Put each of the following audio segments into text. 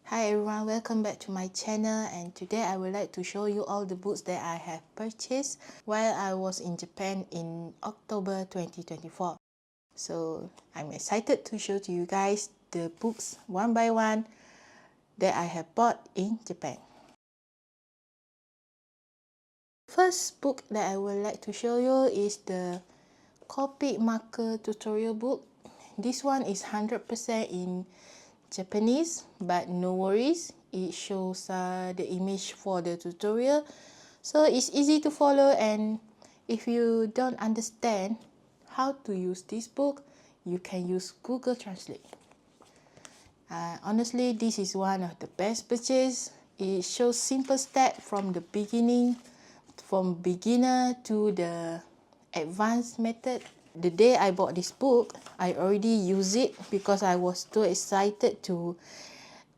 Hi everyone, welcome back to my channel, and today I would like to show you all the books that I have purchased while I was in Japan in October 2024. So I'm excited to show to you guys the books one by one that I have bought in Japan. First book that I would like to show you is the Copic marker tutorial book. This one is 100% in Japanese, but no worries, it shows the image for the tutorial, so it's easy to follow. And if you don't understand how to use this book, you can use Google Translate. Honestly, this is one of the best purchase. It shows simple step from the beginning, from beginner to the advanced method. The day I bought this book, I already used it because I was too excited to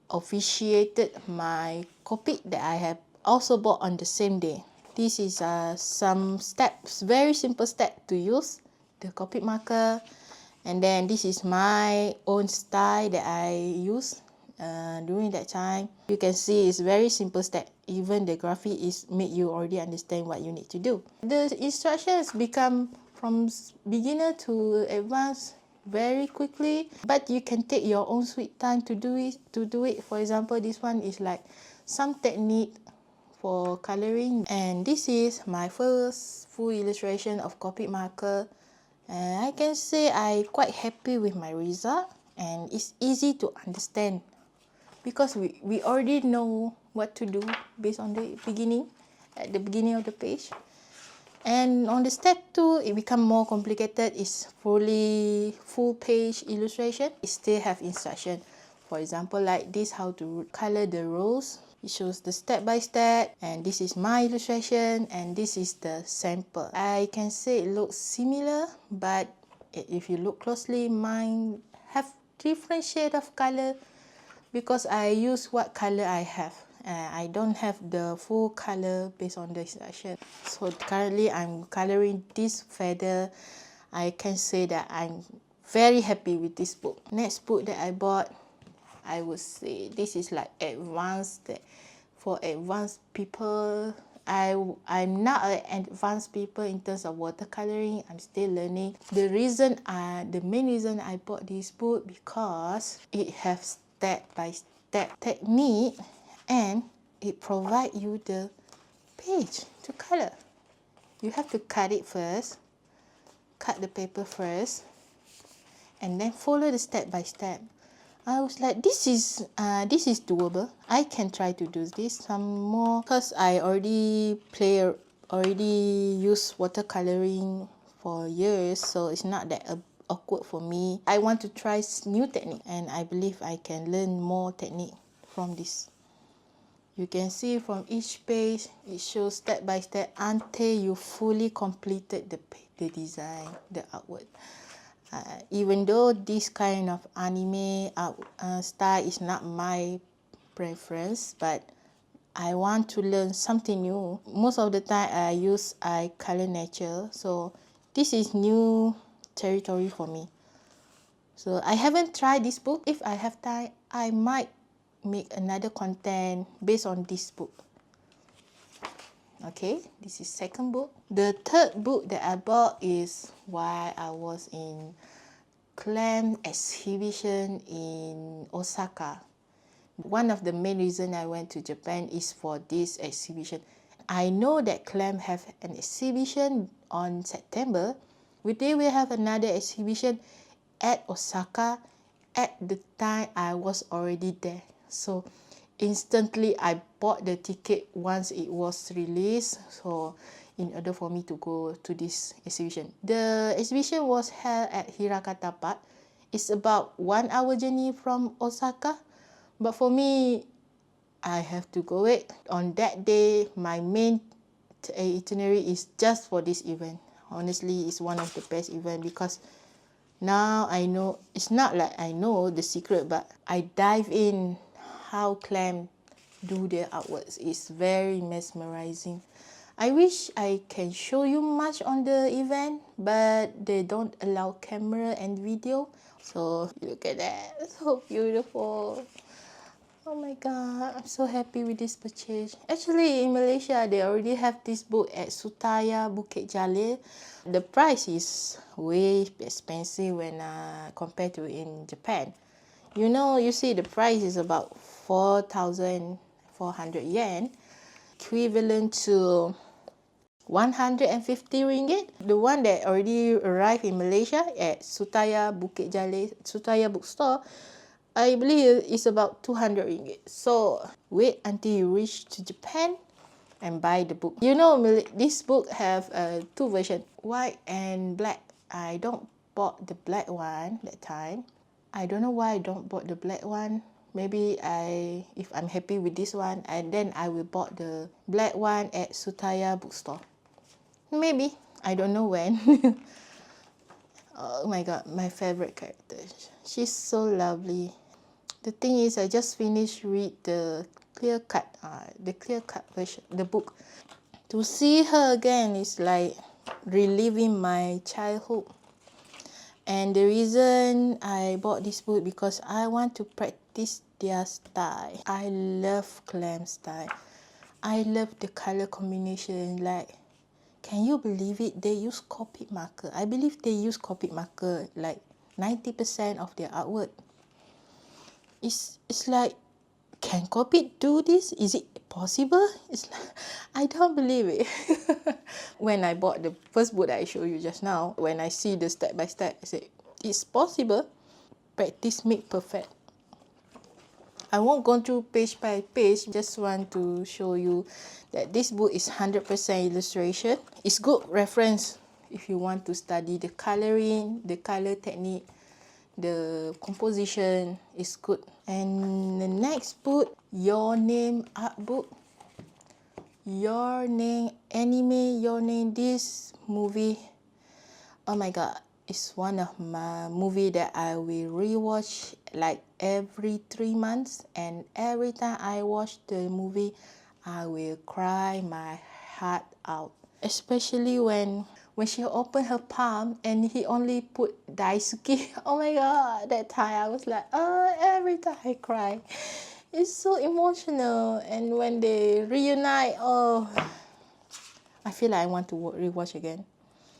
officiate my Copic that I have also bought on the same day. This is some steps, very simple step to use the Copic marker. And then this is my own style that I use during that time. You can see it's very simple step. Even the graphic is make you already understand what you need to do. The instructions become from beginner to advanced very quickly, but you can take your own sweet time to do it. For example, this one is like some technique for coloring, and this is my first full illustration of Copic marker. And I can say I'm quite happy with my result, and it's easy to understand because we already know what to do based on the beginning, at the beginning of the page. And on the step 2, it become more complicated. It's full page illustration. It still have instruction. For example, like this, how to color the rose. It shows the step by step, and this is my illustration, and this is the sample. I can say it looks similar, but if you look closely, mine have different shade of color because I use what color I have. I don't have the full color based on the instruction. So currently I'm coloring this feather. I can say that I'm very happy with this book. Next book that I bought, I would say this is like advanced, for advanced people. I'm not an advanced people in terms of watercoloring. I'm still learning. The main reason I bought this book because it has step-by-step technique, and it provides you the page to color. You have to cut it first, cut the paper first, and then follow the step by step. I was like, this is doable. I can try to do this some more because I already use watercoloring for years, so it's not that awkward for me. I want to try new technique, and I believe I can learn more technique from this. You can see from each page, it shows step by step until you fully completed the design, the artwork. Even though this kind of anime style is not my preference, but I want to learn something new. Most of the time I color nature, so this is new territory for me. So I haven't tried this book. If I have time, I might make another content based on this book. Okay, this is second book. The third book that I bought is while I was in Clam exhibition in Osaka. One of the main reasons I went to Japan is for this exhibition. I know that Clam have an exhibition on September. They will have another exhibition at Osaka. At the time, I was already there. So instantly I bought the ticket once it was released, so in order for me to go to this exhibition. The exhibition was held at Hirakata Park. It's about 1 hour journey from Osaka, but for me, I have to go it. On that day, my main itinerary is just for this event. Honestly, it's one of the best events because now I know, it's not like I know the secret, but I dive in how Clam do their artworks. It's very mesmerizing. I wish I can show you much on the event, but they don't allow camera and video. So look at that, so beautiful. Oh my god, I'm so happy with this purchase. Actually, in Malaysia, they already have this book at Sutaya Bukit Jalil. The price is way expensive when compared to in Japan. You know, you see the price is about 4,400 yen, equivalent to 150 ringgit. The one that already arrived in Malaysia at Sutaya Bukit Jalil, Sutaya bookstore, I believe it's about 200 ringgit. So wait until you reach to Japan and buy the book. You know, this book have two versions, white and black. I don't bought the black one that time. I don't know why I don't bought the black one. Maybe if I'm happy with this one, and then I will bought the black one at Sutaya bookstore. Maybe, I don't know when. Oh my god, my favorite character. She's so lovely. The thing is, I just finished read the clear cut version, the book. To see her again is like reliving my childhood. And the reason I bought this book because I want to practice their style. I love clam style. I love the color combination. Like, can you believe it? They use Copic marker. I believe they use Copic marker like 90% of their artwork. It's like, can Copic do this? Is it possible? It's like, I don't believe it. When I bought the first book that I showed you just now, when I see the step by step, I said, it's possible. Practice make perfect. I won't go through page by page. Just want to show you that this book is 100% illustration. It's good reference if you want to study the coloring, the color technique, the composition is good. And the next book, Your Name Artbook. Your Name Anime, Your Name, this movie. Oh my god, it's one of my movie that I will rewatch like every 3 months, and every time I watch the movie, I will cry my heart out. Especially when she opened her palm and he only put Daisuke. Oh my god, that time I was like, oh, every time I cry. It's so emotional. And when they reunite, oh, I feel like I want to rewatch again.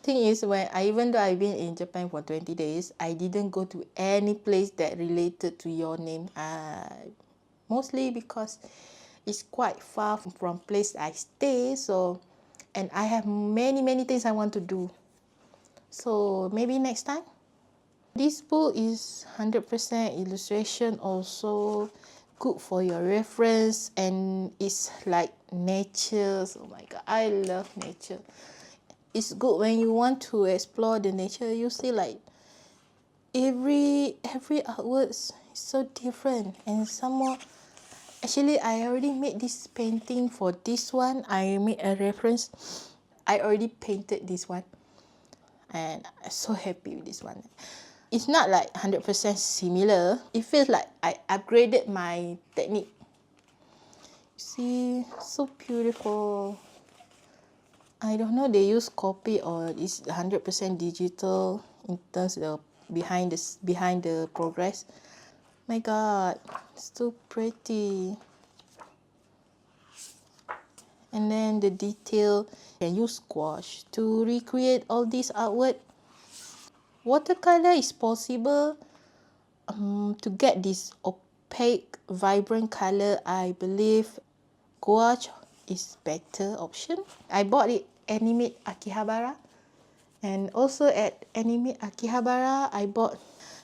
Thing is, even though I've been in Japan for 20 days, I didn't go to any place that related to Your Name. Mostly because it's quite far from place I stay, so, and I have many things I want to do. So maybe next time. This book is 100% illustration, also good for your reference, and it's like nature. Oh my god, I love nature. It's good when you want to explore the nature. You see like every artwork is so different, and some more. Actually, I already made this painting for this one. I made a reference. I already painted this one, and I'm so happy with this one. It's not like 100% similar. It feels like I upgraded my technique. See, so beautiful. I don't know they use copy or it's 100% digital in terms of behind the progress. My god, so pretty. And then the detail, can use squash to recreate all this artwork. Watercolor is possible to get this opaque, vibrant color. I believe gouache is better option. I bought it Anime Akihabara, and also at Anime Akihabara I bought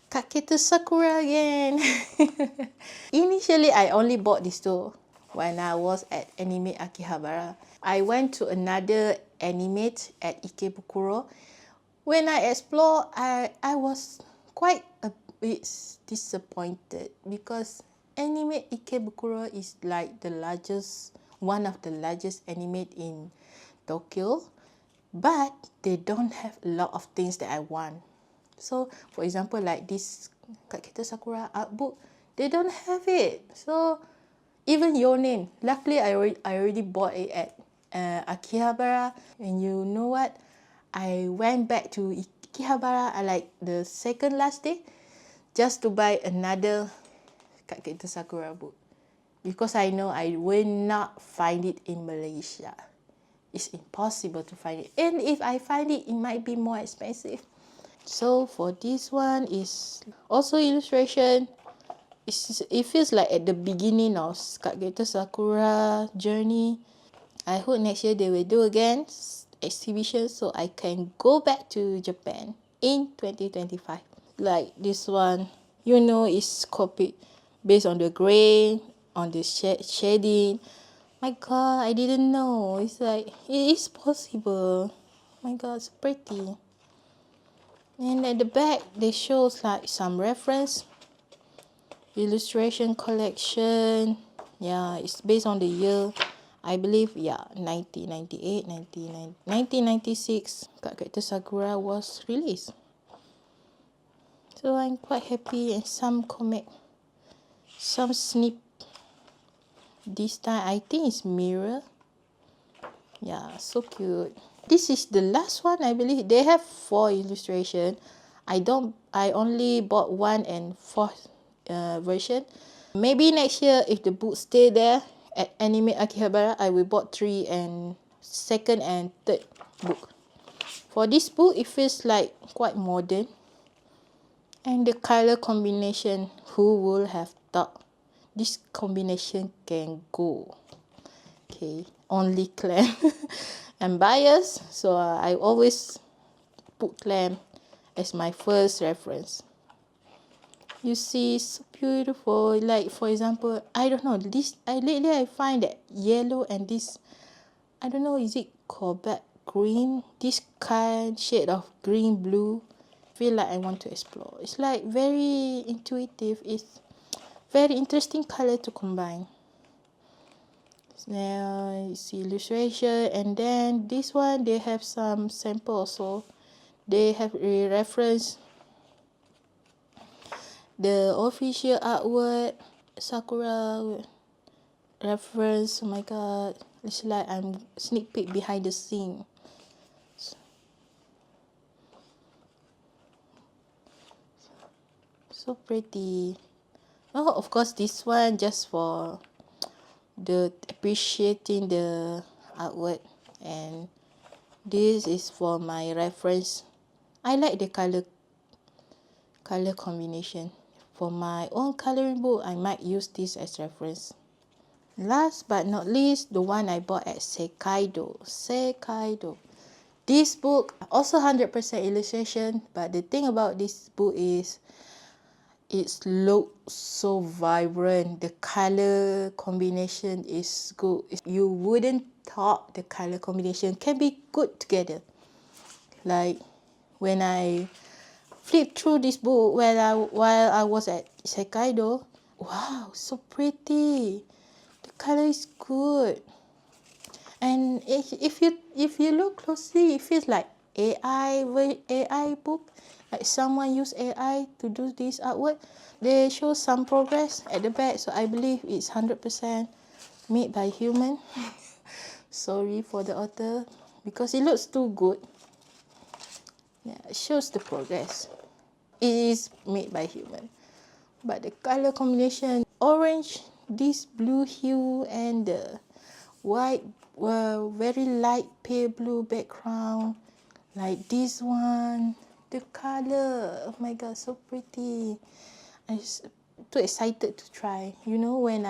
Cardcaptor Sakura again. Initially I only bought this two when I was at Anime Akihabara. I went to another anime at Ikebukuro. When I explored, I was quite a bit disappointed because Anime Ikebukuro is like one of the largest anime in Tokyo, but they don't have a lot of things that I want. So, for example, like this Cardcaptor Sakura Artbook, they don't have it. So, even Your Name, luckily I already bought it at Akihabara, and you know what? I went back to Akihabara like the second last day just to buy another Cardcaptor Sakura book. because I know I will not find it in Malaysia. It's impossible to find it. And if I find it, it might be more expensive. So for this one is also illustration. It feels like at the beginning of Cardcaptor Sakura journey. I hope next year they will do again exhibition so I can go back to Japan in 2025. Like this one, you know, it's Copic based on the grain, on the shading. My god, I didn't know. It's like, it is possible. My god, it's pretty. And at the back, they shows like some reference. Illustration collection. Yeah, it's based on the year. I believe, yeah, 1998, 1996, Cardcaptor Sakura was released. So I'm quite happy, and some comic, some snip. This time I think it's mirror. Yeah, so cute. This is the last one, I believe. They have 4 illustration. I only bought 1 and 4th version. Maybe next year, if the book stay there at Anime Akihabara, I will bought 3 and 2nd and 3rd book. For this book, it feels like quite modern. And the color combination, who would have thought this combination can go? Okay, only clam. I'm biased, so I always put clam as my first reference. You see, so beautiful. Like for example, I don't know, this lately I find that yellow and this, I don't know, is it Copic green? This kind shade of green blue. Feel like I want to explore. It's like very intuitive. It's very interesting color to combine. Now you see illustration, and then this one they have some sample also. They have a reference the official artwork Sakura reference. Oh my god, it's like I'm sneak peek behind the scene. So pretty. Oh, of course this one just for the appreciating the artwork, and this is for my reference. I like the color combination. For my own coloring book, I might use this as reference. Last but not least, the one I bought at Sekkaido. This book also 100% illustration, but the thing about this book is it looks so vibrant. The color combination is good. You wouldn't thought the color combination can be good together. Like when I flipped through this book while I was at Sekkaido, wow, so pretty. The color is good. And if you look closely, it feels like AI book. Like someone used AI to do this artwork. They show some progress at the back, so I believe it's 100% made by human. Sorry for the author, because it looks too good. Yeah, it shows the progress. It is made by human. But the color combination, orange, this blue hue, and the white, very light pale blue background, like this one. The color, oh my god, so pretty. I'm too excited to try. You know, when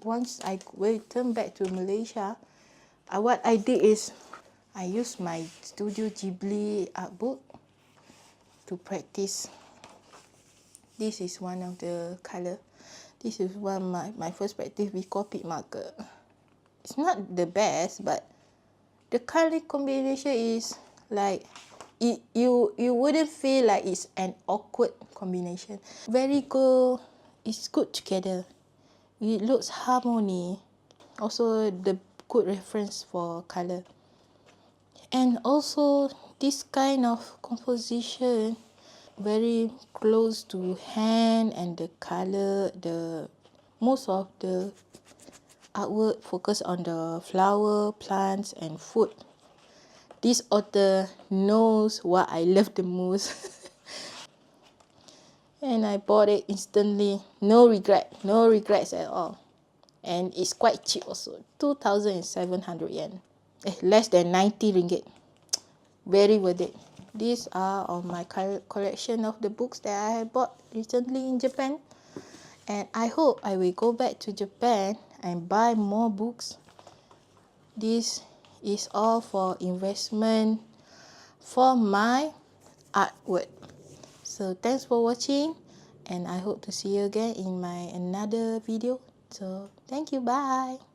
once I return back to Malaysia, what I did is I used my Studio Ghibli artbook to practice. This is one of the color. This is one my first practice with Copic marker. It's not the best, but the color combination is like you wouldn't feel like it's an awkward combination. Very good. It's good together. It looks harmony. Also the good reference for color. And also this kind of composition very close to hand, and the color, most of the artwork focus on the flower, plants and food. This author knows what I love the most. And I bought it instantly. No regrets at all. And it's quite cheap also, 2,700 yen. Less than 90 ringgit. Very worth it. These are all my collection of the books that I have bought recently in Japan. And I hope I will go back to Japan and buy more books. This is all for investment for my artwork. So thanks for watching, and I hope to see you again in my another video. So thank you, bye.